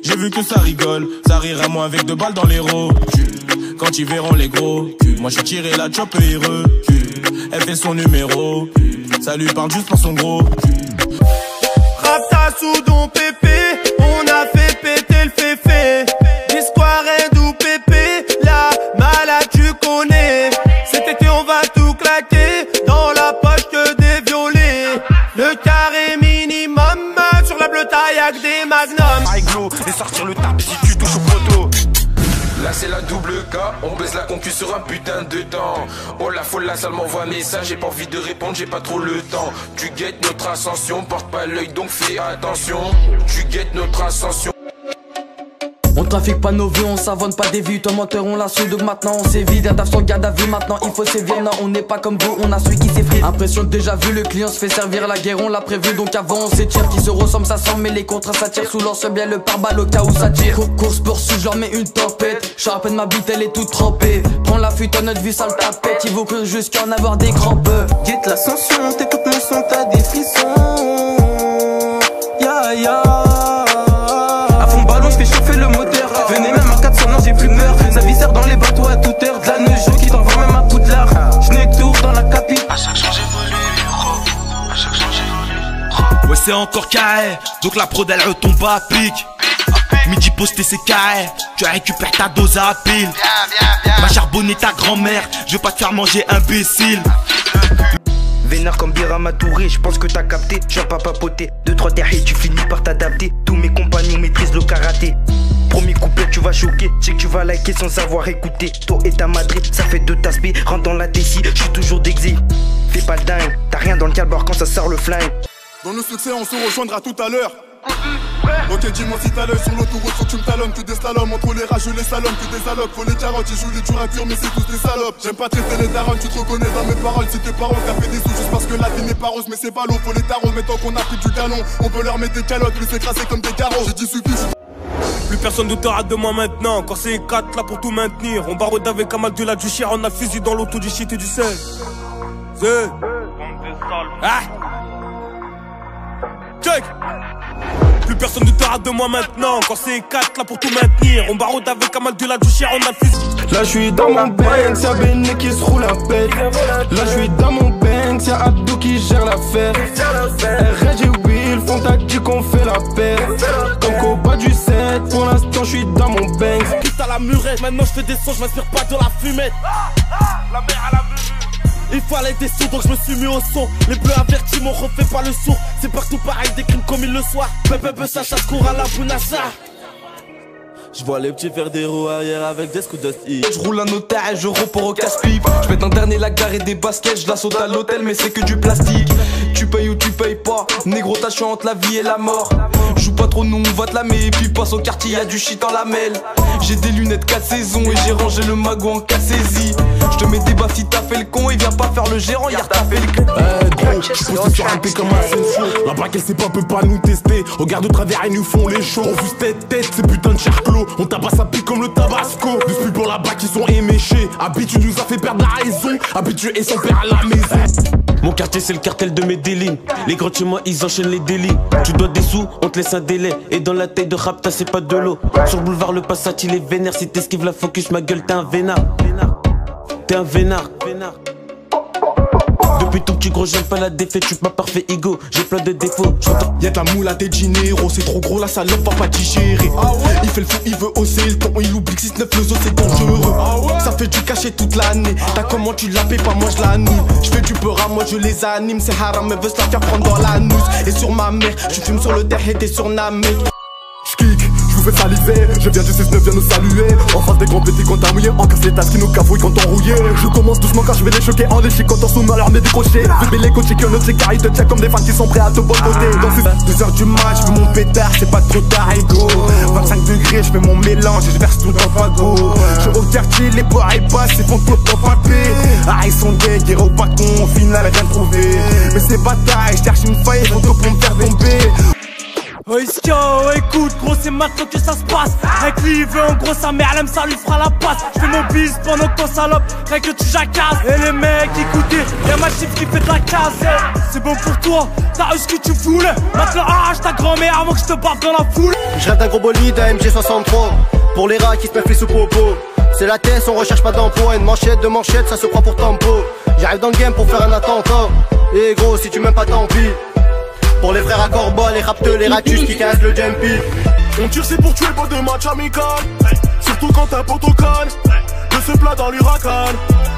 J'ai vu que ça rigole, ça rira moins avec 2 balles dans les rotules. Quand ils verront les gros culs, moi j'ai tiré la chop et il recule. Elle fait son numéro, ça lui parle juste pour son gros cul. Rapta sous don pépé, on a fait péter le féfé. L'histoire est d'où pépé, la malade tu connais. Cet été on va tout claquer, dans la poche que des violets. Le carré minimum, sur la bleue taille avec des magnums. Aiglo, et sortir le tapis si tu touches au poteau. Là c'est la double K, on baisse la concu sur un putain de temps. Oh la folle, la salle m'envoie un message, j'ai pas envie de répondre, j'ai pas trop le temps. Tu guettes notre ascension, porte pas l'œil donc fais attention. Tu guettes notre ascension. On trafique pas nos vies, on savonne pas des vies. Toi menteur on l'a su, donc maintenant on s'évite. Un taf sur garde à vue, maintenant il faut sévir. Non on n'est pas comme vous, on a celui qui s'effrite. Impression déjà vu, le client se fait servir la guerre. On l'a prévu donc avant on s'étire. Qui se ressemble ça sent mais les contrats s'attirent. Sous lance bien le pare-balles au cas où ça tire. Course poursuite, je leur mets une tempête. Charpène ma bite, elle est toute trempée. Prends la fuite à notre vue, ça le tapette. Il vaut que jusqu'à en avoir des crampes. Guette l'ascension, t'écoutes mon son, t'as des frissons. Ya ya. À fond ballon, j'fais chauffer le moteur. Venez même à 400, non j'ai plus peur. Ça viscère dans les bateaux à toute heure. De la neige qui t'envoie même à Poudlard. J'n'ai que tour dans la capitale. À chaque changé volé, à chaque changé volé. Ouais c'est encore carré, donc la prod elle retombe à pic. Midi posté c'est carré, tu récupères ta dose à pile. Va charbonner ta grand-mère, je vais pas te faire manger imbécile. Vénère comme Birama Touré, je pense que t'as capté, je viens pas papoter. 2-3 terres tu finis par t'adapter. Tous mes compagnons maîtrisent le karaté. Premier couplet tu vas choquer, je sais que tu vas liker sans savoir écouter. Toi et ta Madrid, ça fait 2 tasses B. Rentre dans la DC, je suis toujours d'exil. Fais pas le dingue, t'as rien dans le calbar quand ça sort le flingue. Dans le succès on se rejoindra tout à l'heure. Ok dis-moi si t'as l'œil sur l'autoroute, faut que tu me talonnes. Que des slaloms, entre les rages les salons, que des allocs. Faut les carottes, ils jouent les durs à cuire mais c'est tous des salopes. J'aime pas traiter les darons, tu te reconnais dans mes paroles. Si tes parents t'as fait des sous juste parce que la vie n'est pas rose. Mais c'est pas l'eau, faut les tarots, mais tant qu'on a pris du canon on peut leur mettre des calottes, les écraser comme des carreaux. J'ai dit suffit. Plus personne ne doutera de moi maintenant. Quand c'est 4 là pour tout maintenir. On barode avec un mal de la du chien. On a le fusil dans l'auto du shit et du sel. C'est ah check. Plus personne ne doutera de moi maintenant. Quand c'est 4 là pour tout maintenir. On barode avec un mal de la du chien. On a le fusil. Là j'suis dans mon Benz, y'a Béné qui se roule la pelle. Là j'suis dans mon Benz, y'a Abdou qui gère l'affaire. RG Will, font t'a dit qu'on fait la paix. Comme qu'au bas du 7, pour l'instant j'suis dans mon Benz. Piste à la murette, maintenant j'fais des sons, j'm'inspire pas de la fumette. La mer à la murette. Il fallait des sous donc je me suis mis au son. Les bleus avertis m'ont refait pas le sourd. C'est partout pareil, des crimes commis le soir. Bébé ça chasse court à la bounassa. Je vois les petits faire des roues arrière avec des scouts de style. Je roule un notaire et je repars au casse-pipe. Je mets un dernier lac d'arrêt des baskets. Je la saute à l'hôtel mais c'est que du plastique. Tu payes ou tu payes pas. Négro t'as choix entre la vie et la mort. Joue pas trop, nous on va te lamer. Et puis passe au quartier, y'a du shit en lamelle. J'ai des lunettes 4 saisons et j'ai rangé le magot en casse-saisie. Je te mets des baffes si t'as fait le con. Et viens pas faire le gérant, hier t'as fait le con. Gros, je suis posté sur un P comme un Asensio. La braque elle sait pas, peut pas nous tester. Regarde de travers, ils nous font les shows. On fuse tête, c'est putain de charclos. On tabasse à pique comme le tabasco. Depuis pour la bac, ils sont éméchés. Habitude nous a fait perdre la raison. Habitué et son père à la maison. Mon quartier c'est le cartel de Medellin. Les grands chez moi ils enchaînent les délits. Tu dois des sous, on te laisse un délai. Et dans la taille de Rapta c'est pas de l'eau. Sur le boulevard le Passat il est vénère. Si t'esquives la focus ma gueule t'es un vénard. T'es un vénard. Depuis tout petit gros j'aime pas la défaite. Je suis pas parfait ego, j'ai plein de défauts. Y'a de la moule à tête Dinero. C'est trop gros la salope va pas digérer. Il fait le fou, il veut hausser le ton. Il oublie que 6-9 le zoo c'est dangereux. Ça fait du cachet toute l'année. T'as comment tu la payes pas, moi je l'anime. Je fais du peur à moi je les anime. C'est haram mais veut se la faire prendre dans la nousse. Et sur ma mère, je fume sur le terre et t'es sur Namek. J'kick, je vous fais saliver. Je viens du 6-9, viens nous saluer. En face des grands petits quand t'as mouillé. En casse les tasses qui nous cafouillent quand on rouillé. Je commence doucement quand je vais les choquer. En les chicotant sous ma leur met décroché. Fais les coachs qui ont notre sécarité. Te check comme des fans qui sont prêts à te boycotter. Dans ces 2h du match, je fais mon pétard. C'est pas trop tard, ego. 25 degrés, je fais mon mélange et je verse tout dans le fagot. Je au quartier, les bois et basses, ils font tout en papé. Ah, ils sont gays, guerre au bâton. Au final, rien trouvé. Mais ces batailles, je cherche une faille, ils font tout pour me faire tomber. Oh Ischio, écoute gros c'est maintenant que ça se passe. Avec lui il veut en gros sa mère elle aime ça lui fera la passe. J'fais mon bis pendant que ton salope rien que tu jacasses. Et les mecs écoutez, y'a ma chiffre qui fait de la casse. C'est bon pour toi, t'as eu ce que tu voulais. Maintenant arrache ta grand mais avant que je te parte dans la foule. Je rêve d'un gros bolide, un MG63. Pour les rats qui se mettent les sous popo. C'est la tête, on recherche pas d'emploi. Une manchette, deux manchettes, ça se prend pour tempo. J'arrive dans le game pour faire un attentat. Et gros, si tu m'aimes pas, tant pis. Pour les frères à Corba, les rapteux, les ratus qui cassent le jumpy. On tire c'est pour tuer, pas de match amical. Surtout quand un pote au calme. De ce plat dans l'huracan.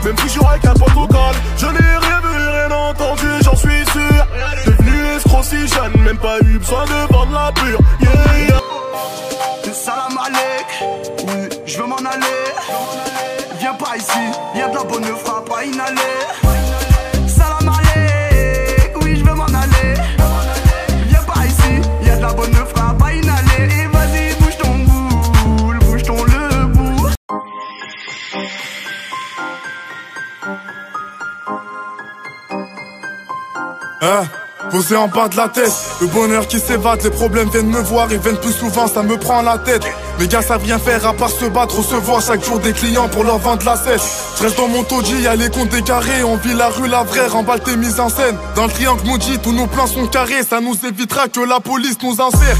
Même si je suis avec un pote au calme. Je n'ai rien vu, rien entendu, j'en suis sûr. Devenu escroc si jeune, même pas eu besoin de vendre la pure. Yeah, yeah. Salam alek, oui, je veux m'en aller. Viens pas ici, y'a de la bonne frappe à inhaler. Salam alek, oui, je veux m'en aller. Viens pas ici, y'a de la bonne frappe à inhaler. Et vas-y, bouge ton boule, bouge ton le bout. Posé en bas de la tête, le bonheur qui s'évade, les problèmes viennent me voir, ils viennent plus souvent, ça me prend la tête. Mes gars savent rien faire à part se battre, recevoir chaque jour des clients pour leur vendre la cesse. Je reste dans mon taudis, y'a les comptes décarrés, on vit la rue, la vraie, remballe tes mises en scène. Dans le triangle maudit, tous nos plans sont carrés, ça nous évitera que la police nous insère.